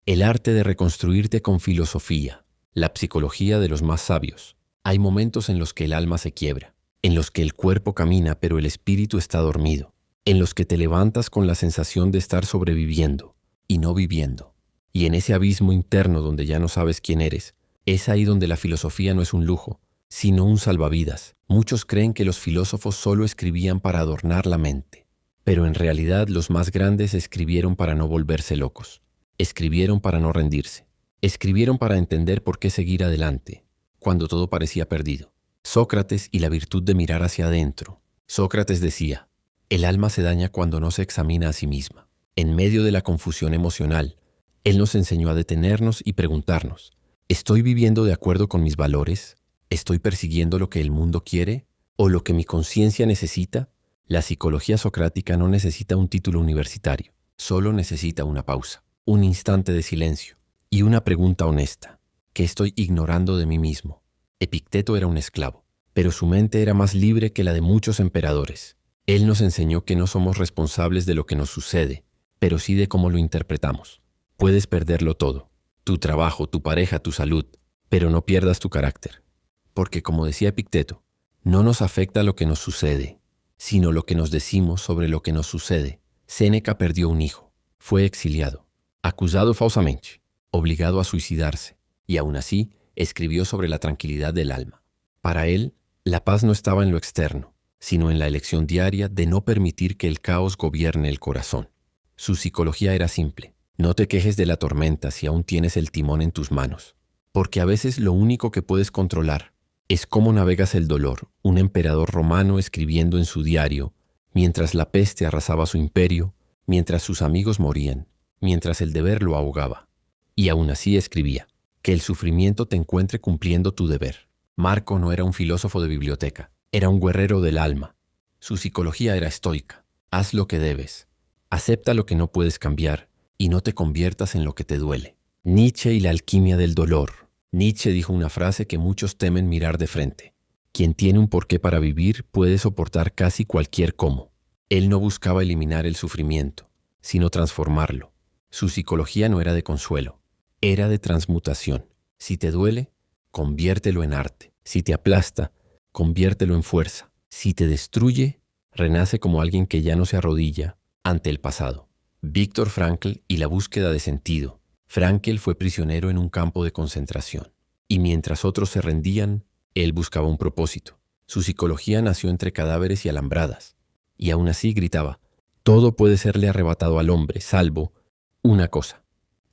El arte de reconstruirte con filosofía, la psicología de los más sabios. Hay momentos en los que el alma se quiebra, en los que el cuerpo camina pero el espíritu está dormido, en los que te levantas con la sensación de estar sobreviviendo y no viviendo. Y en ese abismo interno donde ya no sabes quién eres, es ahí donde la filosofía no es un lujo, sino un salvavidas. Muchos creen que los filósofos solo escribían para adornar la mente, pero en realidad los más grandes escribieron para no volverse locos. Escribieron para no rendirse. Escribieron para entender por qué seguir adelante, cuando todo parecía perdido. Sócrates y la virtud de mirar hacia adentro. Sócrates decía, el alma se daña cuando no se examina a sí misma. En medio de la confusión emocional, él nos enseñó a detenernos y preguntarnos, ¿estoy viviendo de acuerdo con mis valores? ¿Estoy persiguiendo lo que el mundo quiere o lo que mi conciencia necesita? La psicología socrática no necesita un título universitario, solo necesita una pausa, un instante de silencio y una pregunta honesta. ¿Qué estoy ignorando de mí mismo? Epicteto era un esclavo, pero su mente era más libre que la de muchos emperadores. Él nos enseñó que no somos responsables de lo que nos sucede, pero sí de cómo lo interpretamos. Puedes perderlo todo, tu trabajo, tu pareja, tu salud, pero no pierdas tu carácter. Porque como decía Epicteto, no nos afecta lo que nos sucede, sino lo que nos decimos sobre lo que nos sucede. Séneca perdió un hijo, fue exiliado, acusado falsamente, obligado a suicidarse, y aún así escribió sobre la tranquilidad del alma. Para él, la paz no estaba en lo externo, sino en la elección diaria de no permitir que el caos gobierne el corazón. Su psicología era simple. No te quejes de la tormenta si aún tienes el timón en tus manos, porque a veces lo único que puedes controlar es cómo navegas el dolor. Un emperador romano escribiendo en su diario, mientras la peste arrasaba su imperio, mientras sus amigos morían, mientras el deber lo ahogaba. Y aún así escribía, que el sufrimiento te encuentre cumpliendo tu deber. Marco no era un filósofo de biblioteca, era un guerrero del alma. Su psicología era estoica. Haz lo que debes, acepta lo que no puedes cambiar y no te conviertas en lo que te duele. Nietzsche y la alquimia del dolor. Nietzsche dijo una frase que muchos temen mirar de frente. Quien tiene un porqué para vivir puede soportar casi cualquier cómo. Él no buscaba eliminar el sufrimiento, sino transformarlo. Su psicología no era de consuelo, era de transmutación. Si te duele, conviértelo en arte. Si te aplasta, conviértelo en fuerza. Si te destruye, renace como alguien que ya no se arrodilla ante el pasado. Viktor Frankl y la búsqueda de sentido. Frankl fue prisionero en un campo de concentración, y mientras otros se rendían, él buscaba un propósito. Su psicología nació entre cadáveres y alambradas, y aún así gritaba, todo puede serle arrebatado al hombre, salvo una cosa,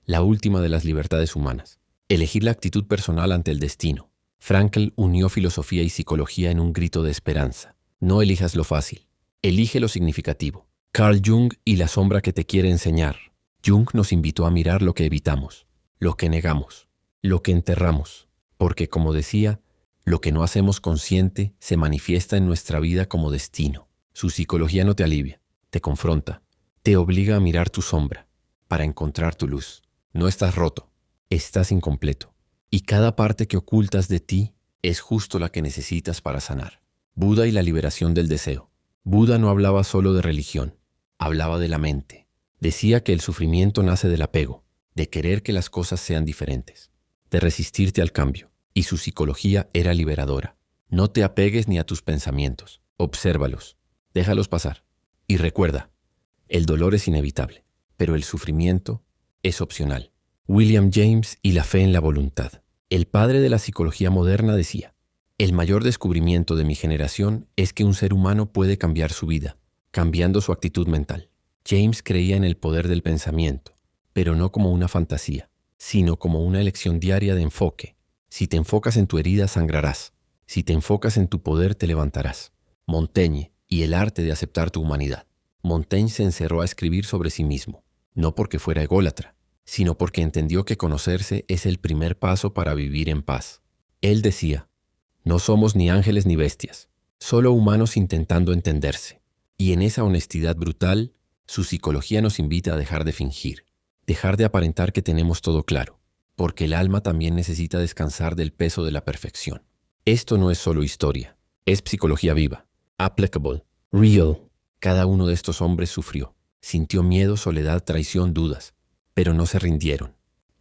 la última de las libertades humanas, elegir la actitud personal ante el destino. Frankl unió filosofía y psicología en un grito de esperanza. No elijas lo fácil, elige lo significativo. Carl Jung y la sombra que te quiere enseñar. Jung nos invitó a mirar lo que evitamos, lo que negamos, lo que enterramos, porque como decía, lo que no hacemos consciente se manifiesta en nuestra vida como destino. Su psicología no te alivia, te confronta, te obliga a mirar tu sombra para encontrar tu luz. No estás roto, estás incompleto, y cada parte que ocultas de ti es justo la que necesitas para sanar. Buda y la liberación del deseo. Buda no hablaba solo de religión, hablaba de la mente. Decía que el sufrimiento nace del apego, de querer que las cosas sean diferentes, de resistirte al cambio, y su psicología era liberadora. No te apegues ni a tus pensamientos, obsérvalos, déjalos pasar. Y recuerda, el dolor es inevitable, pero el sufrimiento es opcional. William James y la fe en la voluntad. El padre de la psicología moderna decía, el mayor descubrimiento de mi generación es que un ser humano puede cambiar su vida, cambiando su actitud mental. James creía en el poder del pensamiento, pero no como una fantasía, sino como una elección diaria de enfoque. Si te enfocas en tu herida, sangrarás. Si te enfocas en tu poder, te levantarás. Montaigne y el arte de aceptar tu humanidad. Montaigne se encerró a escribir sobre sí mismo, no porque fuera ególatra, sino porque entendió que conocerse es el primer paso para vivir en paz. Él decía, no somos ni ángeles ni bestias, solo humanos intentando entenderse. Y en esa honestidad brutal, su psicología nos invita a dejar de fingir, dejar de aparentar que tenemos todo claro, porque el alma también necesita descansar del peso de la perfección. Esto no es solo historia, es psicología viva, applicable, real. Cada uno de estos hombres sufrió, sintió miedo, soledad, traición, dudas, pero no se rindieron.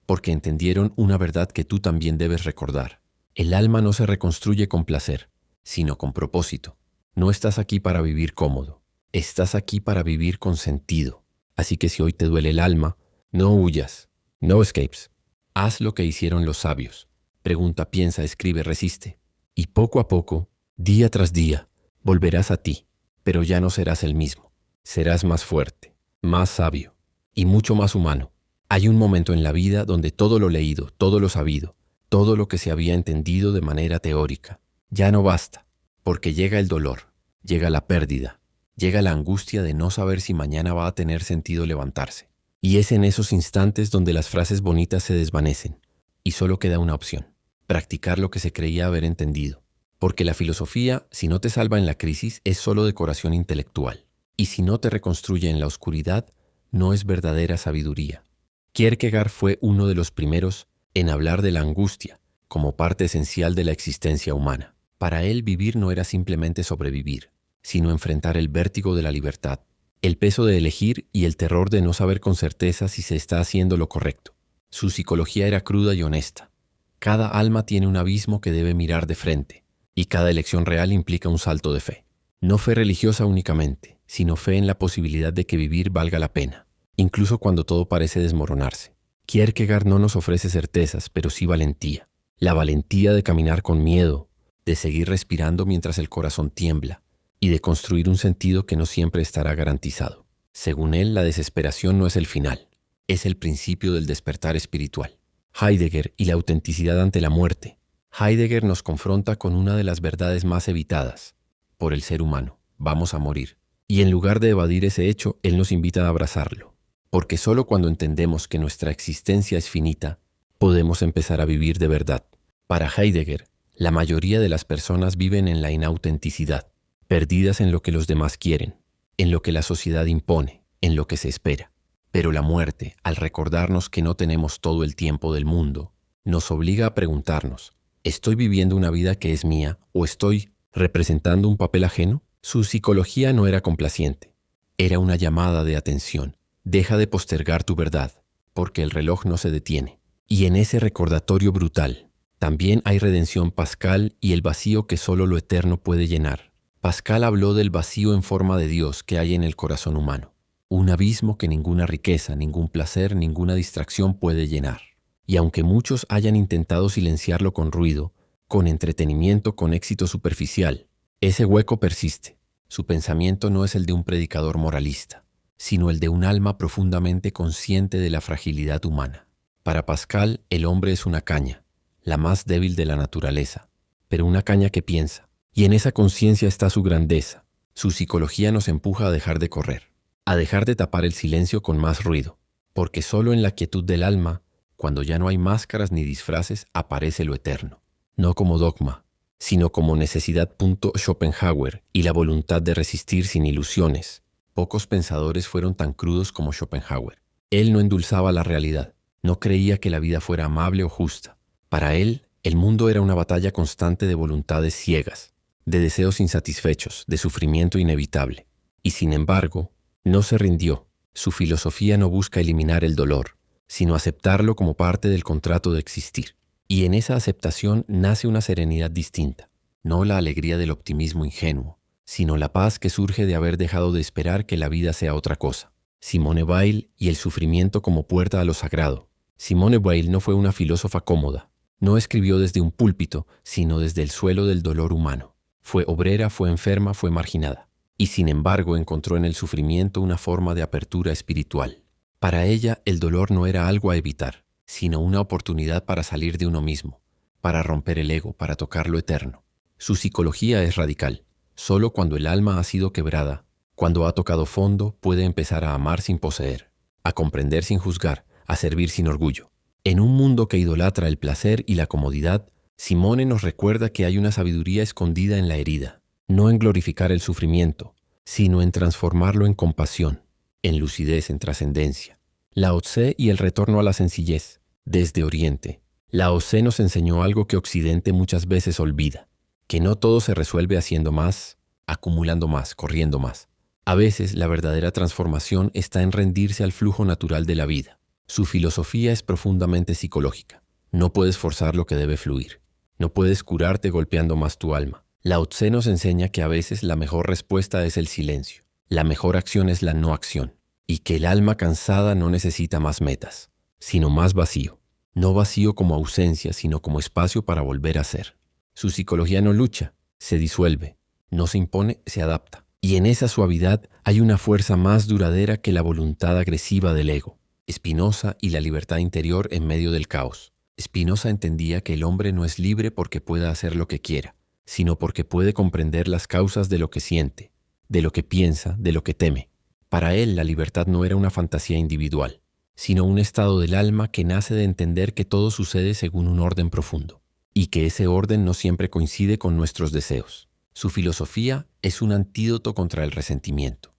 porque entendieron una verdad que tú también debes recordar. El alma no se reconstruye con placer, sino con propósito. No estás aquí para vivir cómodo, estás aquí para vivir con sentido. Así que si hoy te duele el alma, no huyas, no escapes. Haz lo que hicieron los sabios. Pregunta, piensa, escribe, resiste. Y poco a poco, día tras día, volverás a ti, pero ya no serás el mismo. Serás más fuerte, más sabio y mucho más humano. Hay un momento en la vida donde todo lo leído, todo lo sabido, todo lo que se había entendido de manera teórica, ya no basta, porque llega el dolor, llega la pérdida, llega la angustia de no saber si mañana va a tener sentido levantarse. Y es en esos instantes donde las frases bonitas se desvanecen y solo queda una opción: practicar lo que se creía haber entendido. Porque la filosofía, si no te salva en la crisis, es solo decoración intelectual. Y si no te reconstruye en la oscuridad, no es verdadera sabiduría. Kierkegaard fue uno de los primeros en hablar de la angustia como parte esencial de la existencia humana. Para él, vivir no era simplemente sobrevivir, sino enfrentar el vértigo de la libertad, el peso de elegir y el terror de no saber con certeza si se está haciendo lo correcto. Su psicología era cruda y honesta. Cada alma tiene un abismo que debe mirar de frente, y cada elección real implica un salto de fe. No fe religiosa únicamente, sino fe en la posibilidad de que vivir valga la pena, incluso cuando todo parece desmoronarse. Kierkegaard no nos ofrece certezas, pero sí valentía. La valentía de caminar con miedo, de seguir respirando mientras el corazón tiembla, y de construir un sentido que no siempre estará garantizado. Según él, la desesperación no es el final, es el principio del despertar espiritual. Heidegger y la autenticidad ante la muerte. Heidegger nos confronta con una de las verdades más evitadas por el ser humano: vamos a morir. Y en lugar de evadir ese hecho, él nos invita a abrazarlo. Porque solo cuando entendemos que nuestra existencia es finita, podemos empezar a vivir de verdad. Para Heidegger, la mayoría de las personas viven en la inautenticidad, perdidas en lo que los demás quieren, en lo que la sociedad impone, en lo que se espera. Pero la muerte, al recordarnos que no tenemos todo el tiempo del mundo, nos obliga a preguntarnos: ¿estoy viviendo una vida que es mía o estoy representando un papel ajeno? Su psicología no era complaciente, era una llamada de atención. Deja de postergar tu verdad, porque el reloj no se detiene. Y en ese recordatorio brutal, también hay redención pascal y el vacío que solo lo eterno puede llenar. Pascal habló del vacío en forma de Dios que hay en el corazón humano. Un abismo que ninguna riqueza, ningún placer, ninguna distracción puede llenar. Y aunque muchos hayan intentado silenciarlo con ruido, con entretenimiento, con éxito superficial, ese hueco persiste. Su pensamiento no es el de un predicador moralista, sino el de un alma profundamente consciente de la fragilidad humana. Para Pascal, el hombre es una caña, la más débil de la naturaleza, pero una caña que piensa. Y en esa conciencia está su grandeza. Su psicología nos empuja a dejar de correr, a dejar de tapar el silencio con más ruido, porque solo en la quietud del alma, cuando ya no hay máscaras ni disfraces, aparece lo eterno. No como dogma, sino como necesidad. Schopenhauer y la voluntad de resistir sin ilusiones. Pocos pensadores fueron tan crudos como Schopenhauer. Él no endulzaba la realidad, no creía que la vida fuera amable o justa. Para él, el mundo era una batalla constante de voluntades ciegas, de deseos insatisfechos, de sufrimiento inevitable. Y sin embargo, no se rindió. Su filosofía no busca eliminar el dolor, sino aceptarlo como parte del contrato de existir. Y en esa aceptación nace una serenidad distinta, no la alegría del optimismo ingenuo, sino la paz que surge de haber dejado de esperar que la vida sea otra cosa. Simone Weil y el sufrimiento como puerta a lo sagrado. Simone Weil no fue una filósofa cómoda, no escribió desde un púlpito, sino desde el suelo del dolor humano. Fue obrera, fue enferma, fue marginada. Y sin embargo encontró en el sufrimiento una forma de apertura espiritual. Para ella, el dolor no era algo a evitar, sino una oportunidad para salir de uno mismo, para romper el ego, para tocar lo eterno. Su psicología es radical. Solo cuando el alma ha sido quebrada, cuando ha tocado fondo, puede empezar a amar sin poseer, a comprender sin juzgar, a servir sin orgullo. En un mundo que idolatra el placer y la comodidad, Simone nos recuerda que hay una sabiduría escondida en la herida, no en glorificar el sufrimiento, sino en transformarlo en compasión, en lucidez, en trascendencia. Lao Tse y el retorno a la sencillez. Desde Oriente, Lao Tse nos enseñó algo que Occidente muchas veces olvida, que no todo se resuelve haciendo más, acumulando más, corriendo más. A veces la verdadera transformación está en rendirse al flujo natural de la vida. Su filosofía es profundamente psicológica. No puedes forzar lo que debe fluir. No puedes curarte golpeando más tu alma. Lao Tse nos enseña que a veces la mejor respuesta es el silencio. La mejor acción es la no acción. Y que el alma cansada no necesita más metas, sino más vacío. No vacío como ausencia, sino como espacio para volver a ser. Su psicología no lucha, se disuelve. No se impone, se adapta. Y en esa suavidad hay una fuerza más duradera que la voluntad agresiva del ego. Spinoza y la libertad interior en medio del caos. Spinoza entendía que el hombre no es libre porque pueda hacer lo que quiera, sino porque puede comprender las causas de lo que siente, de lo que piensa, de lo que teme. Para él, la libertad no era una fantasía individual, sino un estado del alma que nace de entender que todo sucede según un orden profundo, y que ese orden no siempre coincide con nuestros deseos. Su filosofía es un antídoto contra el resentimiento.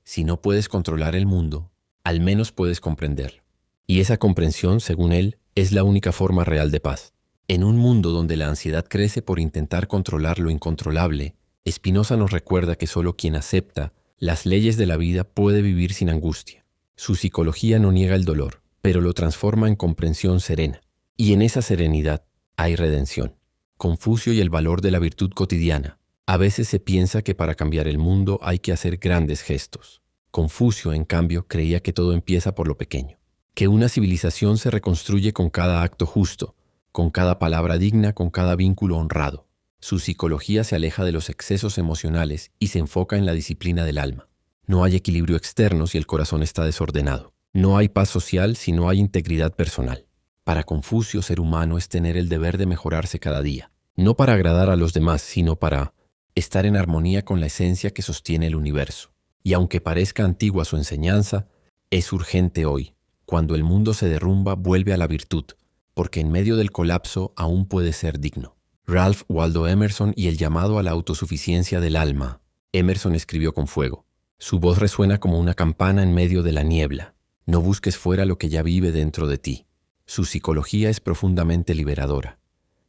Si no puedes controlar el mundo, al menos puedes comprenderlo. Y esa comprensión, según él, es la única forma real de paz. En un mundo donde la ansiedad crece por intentar controlar lo incontrolable, Spinoza nos recuerda que solo quien acepta las leyes de la vida puede vivir sin angustia. Su psicología no niega el dolor, pero lo transforma en comprensión serena. Y en esa serenidad hay redención. Confucio y el valor de la virtud cotidiana. A veces se piensa que para cambiar el mundo hay que hacer grandes gestos. Confucio, en cambio, creía que todo empieza por lo pequeño, que una civilización se reconstruye con cada acto justo, con cada palabra digna, con cada vínculo honrado. Su psicología se aleja de los excesos emocionales y se enfoca en la disciplina del alma. No hay equilibrio externo si el corazón está desordenado. No hay paz social si no hay integridad personal. Para Confucio, ser humano es tener el deber de mejorarse cada día, no para agradar a los demás, sino para estar en armonía con la esencia que sostiene el universo. Y aunque parezca antigua su enseñanza, es urgente hoy. Cuando el mundo se derrumba, vuelve a la virtud, porque en medio del colapso aún puede ser digno. Ralph Waldo Emerson y el llamado a la autosuficiencia del alma. Emerson escribió con fuego. Su voz resuena como una campana en medio de la niebla. No busques fuera lo que ya vive dentro de ti. Su psicología es profundamente liberadora.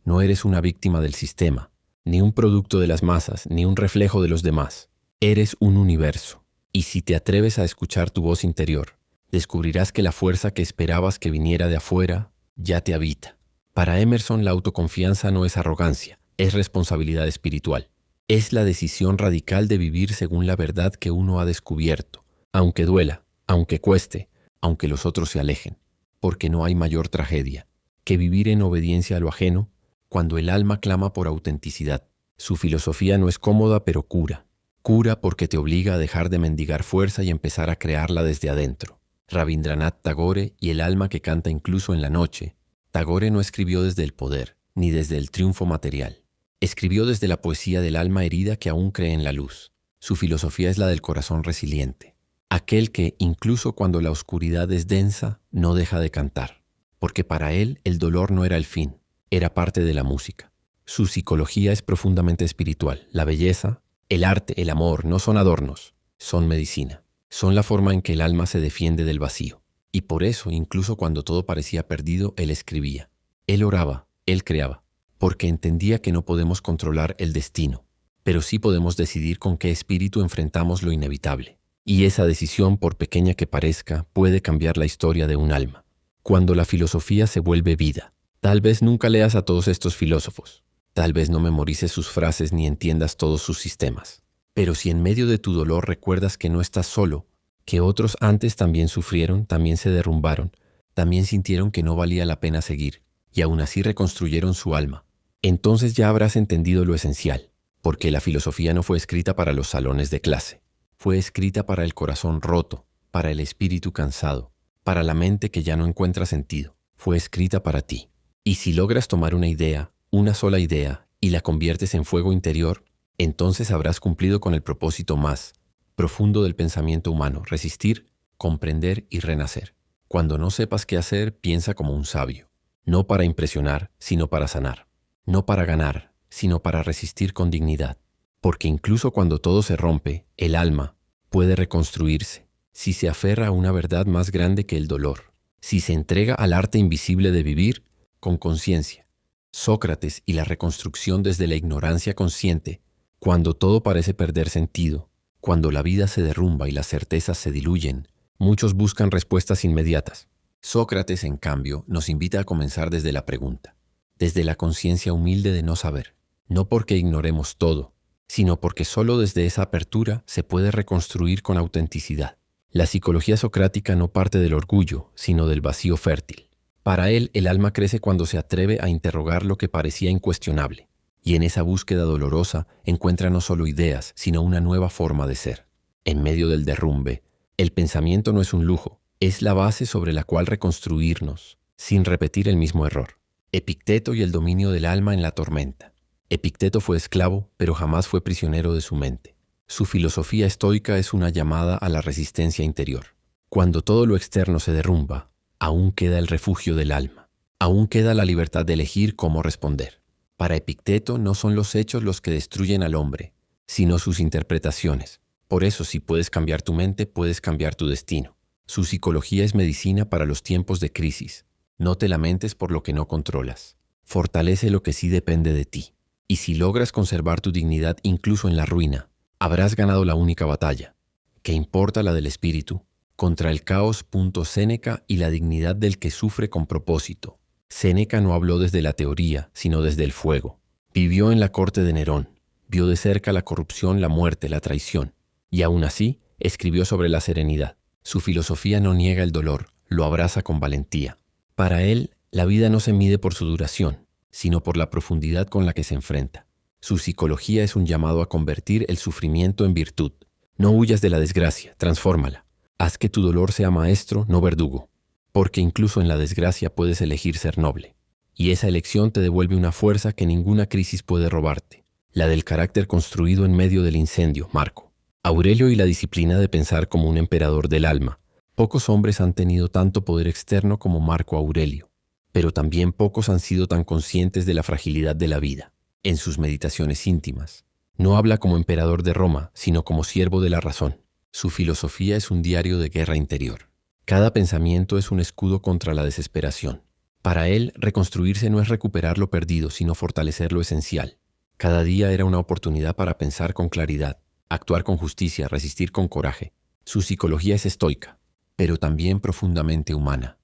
No eres una víctima del sistema, ni un producto de las masas, ni un reflejo de los demás. Eres un universo. Y si te atreves a escuchar tu voz interior, descubrirás que la fuerza que esperabas que viniera de afuera ya te habita. Para Emerson, la autoconfianza no es arrogancia, es responsabilidad espiritual. Es la decisión radical de vivir según la verdad que uno ha descubierto, aunque duela, aunque cueste, aunque los otros se alejen. Porque no hay mayor tragedia que vivir en obediencia a lo ajeno cuando el alma clama por autenticidad. Su filosofía no es cómoda, pero cura. Cura porque te obliga a dejar de mendigar fuerza y empezar a crearla desde adentro. Rabindranath Tagore y el alma que canta incluso en la noche. Tagore no escribió desde el poder, ni desde el triunfo material. Escribió desde la poesía del alma herida que aún cree en la luz. Su filosofía es la del corazón resiliente. Aquel que, incluso cuando la oscuridad es densa, no deja de cantar. Porque para él el dolor no era el fin, era parte de la música. Su psicología es profundamente espiritual. La belleza, el arte, el amor no son adornos, son medicina. Son la forma en que el alma se defiende del vacío. Y por eso, incluso cuando todo parecía perdido, él escribía. Él oraba, él creaba, porque entendía que no podemos controlar el destino, pero sí podemos decidir con qué espíritu enfrentamos lo inevitable. Y esa decisión, por pequeña que parezca, puede cambiar la historia de un alma. Cuando la filosofía se vuelve vida. Tal vez nunca leas a todos estos filósofos. Tal vez no memorices sus frases ni entiendas todos sus sistemas. Pero si en medio de tu dolor recuerdas que no estás solo, que otros antes también sufrieron, también se derrumbaron, también sintieron que no valía la pena seguir, y aún así reconstruyeron su alma, entonces ya habrás entendido lo esencial, porque la filosofía no fue escrita para los salones de clase. Fue escrita para el corazón roto, para el espíritu cansado, para la mente que ya no encuentra sentido. Fue escrita para ti. Y si logras tomar una idea, una sola idea, y la conviertes en fuego interior, entonces habrás cumplido con el propósito más profundo del pensamiento humano: resistir, comprender y renacer. Cuando no sepas qué hacer, piensa como un sabio. No para impresionar, sino para sanar. No para ganar, sino para resistir con dignidad. Porque incluso cuando todo se rompe, el alma puede reconstruirse, si se aferra a una verdad más grande que el dolor, si se entrega al arte invisible de vivir con conciencia. Sócrates y la reconstrucción desde la ignorancia consciente, cuando todo parece perder sentido, cuando la vida se derrumba y las certezas se diluyen, muchos buscan respuestas inmediatas. Sócrates, en cambio, nos invita a comenzar desde la pregunta, desde la conciencia humilde de no saber, no porque ignoremos todo, sino porque solo desde esa apertura se puede reconstruir con autenticidad. La psicología socrática no parte del orgullo, sino del vacío fértil. Para él, el alma crece cuando se atreve a interrogar lo que parecía incuestionable, y en esa búsqueda dolorosa encuentra no solo ideas, sino una nueva forma de ser. En medio del derrumbe, el pensamiento no es un lujo, es la base sobre la cual reconstruirnos, sin repetir el mismo error. Epicteto y el dominio del alma en la tormenta. Epicteto fue esclavo, pero jamás fue prisionero de su mente. Su filosofía estoica es una llamada a la resistencia interior. Cuando todo lo externo se derrumba, aún queda el refugio del alma. Aún queda la libertad de elegir cómo responder. Para Epicteto no son los hechos los que destruyen al hombre, sino sus interpretaciones. Por eso, si puedes cambiar tu mente, puedes cambiar tu destino. Su psicología es medicina para los tiempos de crisis. No te lamentes por lo que no controlas. Fortalece lo que sí depende de ti. Y si logras conservar tu dignidad incluso en la ruina, habrás ganado la única batalla. ¿Qué importa la del espíritu? Contra el caos. Séneca y la dignidad del que sufre con propósito. Séneca no habló desde la teoría, sino desde el fuego. Vivió en la corte de Nerón. Vio de cerca la corrupción, la muerte, la traición. Y aún así, escribió sobre la serenidad. Su filosofía no niega el dolor, lo abraza con valentía. Para él, la vida no se mide por su duración, sino por la profundidad con la que se enfrenta. Su psicología es un llamado a convertir el sufrimiento en virtud. No huyas de la desgracia, transfórmala. Haz que tu dolor sea maestro, no verdugo. Porque incluso en la desgracia puedes elegir ser noble. Y esa elección te devuelve una fuerza que ninguna crisis puede robarte. La del carácter construido en medio del incendio, Marco. Aurelio y la disciplina de pensar como un emperador del alma. Pocos hombres han tenido tanto poder externo como Marco Aurelio, pero también pocos han sido tan conscientes de la fragilidad de la vida. En sus meditaciones íntimas, no habla como emperador de Roma, sino como siervo de la razón. Su filosofía es un diario de guerra interior. Cada pensamiento es un escudo contra la desesperación. Para él, reconstruirse no es recuperar lo perdido, sino fortalecer lo esencial. Cada día era una oportunidad para pensar con claridad, actuar con justicia, resistir con coraje. Su psicología es estoica, pero también profundamente humana.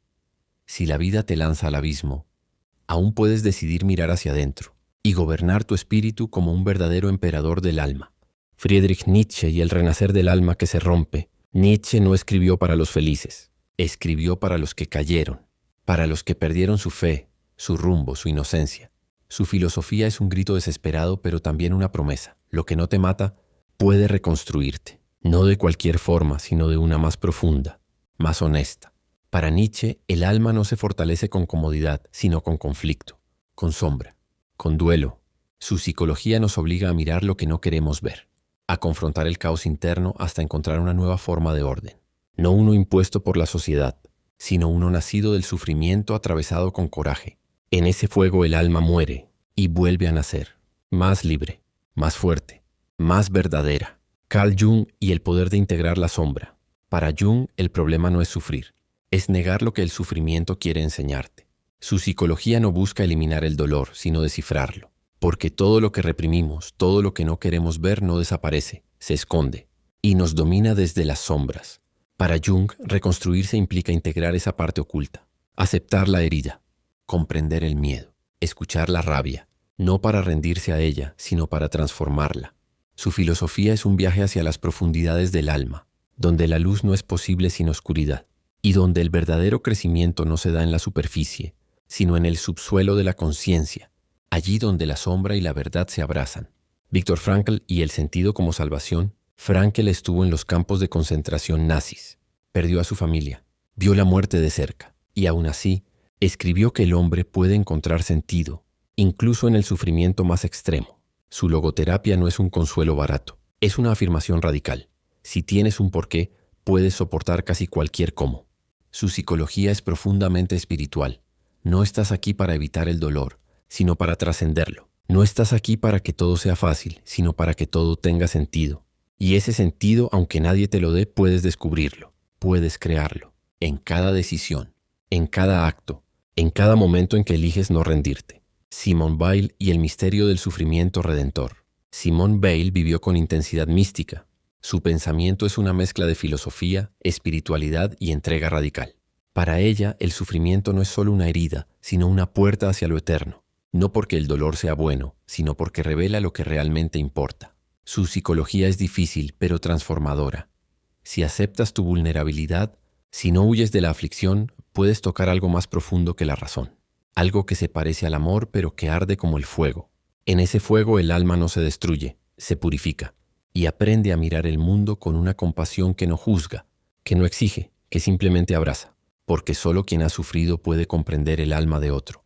Si la vida te lanza al abismo, aún puedes decidir mirar hacia adentro y gobernar tu espíritu como un verdadero emperador del alma. Friedrich Nietzsche y el renacer del alma que se rompe. Nietzsche no escribió para los felices, escribió para los que cayeron, para los que perdieron su fe, su rumbo, su inocencia. Su filosofía es un grito desesperado, pero también una promesa. Lo que no te mata puede reconstruirte, no de cualquier forma, sino de una más profunda, más honesta. Para Nietzsche, el alma no se fortalece con comodidad, sino con conflicto, con sombra, con duelo. Su psicología nos obliga a mirar lo que no queremos ver, a confrontar el caos interno hasta encontrar una nueva forma de orden. No uno impuesto por la sociedad, sino uno nacido del sufrimiento atravesado con coraje. En ese fuego el alma muere y vuelve a nacer, más libre, más fuerte, más verdadera. Carl Jung y el poder de integrar la sombra. Para Jung, el problema no es sufrir, es negar lo que el sufrimiento quiere enseñarte. Su psicología no busca eliminar el dolor, sino descifrarlo. Porque todo lo que reprimimos, todo lo que no queremos ver no desaparece, se esconde y nos domina desde las sombras. Para Jung, reconstruirse implica integrar esa parte oculta, aceptar la herida, comprender el miedo, escuchar la rabia, no para rendirse a ella, sino para transformarla. Su filosofía es un viaje hacia las profundidades del alma, donde la luz no es posible sin oscuridad, y donde el verdadero crecimiento no se da en la superficie, sino en el subsuelo de la conciencia, allí donde la sombra y la verdad se abrazan. Viktor Frankl y el sentido como salvación. Frankl estuvo en los campos de concentración nazis, perdió a su familia, vio la muerte de cerca, y aún así, escribió que el hombre puede encontrar sentido, incluso en el sufrimiento más extremo. Su logoterapia no es un consuelo barato, es una afirmación radical. Si tienes un porqué, puedes soportar casi cualquier cómo. Su psicología es profundamente espiritual. No estás aquí para evitar el dolor, sino para trascenderlo. No estás aquí para que todo sea fácil, sino para que todo tenga sentido. Y ese sentido, aunque nadie te lo dé, puedes descubrirlo, puedes crearlo, en cada decisión, en cada acto, en cada momento en que eliges no rendirte. Simone Weil y el misterio del sufrimiento redentor. Simone Weil vivió con intensidad mística. Su pensamiento es una mezcla de filosofía, espiritualidad y entrega radical. Para ella, el sufrimiento no es solo una herida, sino una puerta hacia lo eterno. No porque el dolor sea bueno, sino porque revela lo que realmente importa. Su psicología es difícil, pero transformadora. Si aceptas tu vulnerabilidad, si no huyes de la aflicción, puedes tocar algo más profundo que la razón. Algo que se parece al amor, pero que arde como el fuego. En ese fuego el alma no se destruye, se purifica, y aprende a mirar el mundo con una compasión que no juzga, que no exige, que simplemente abraza, porque solo quien ha sufrido puede comprender el alma de otro.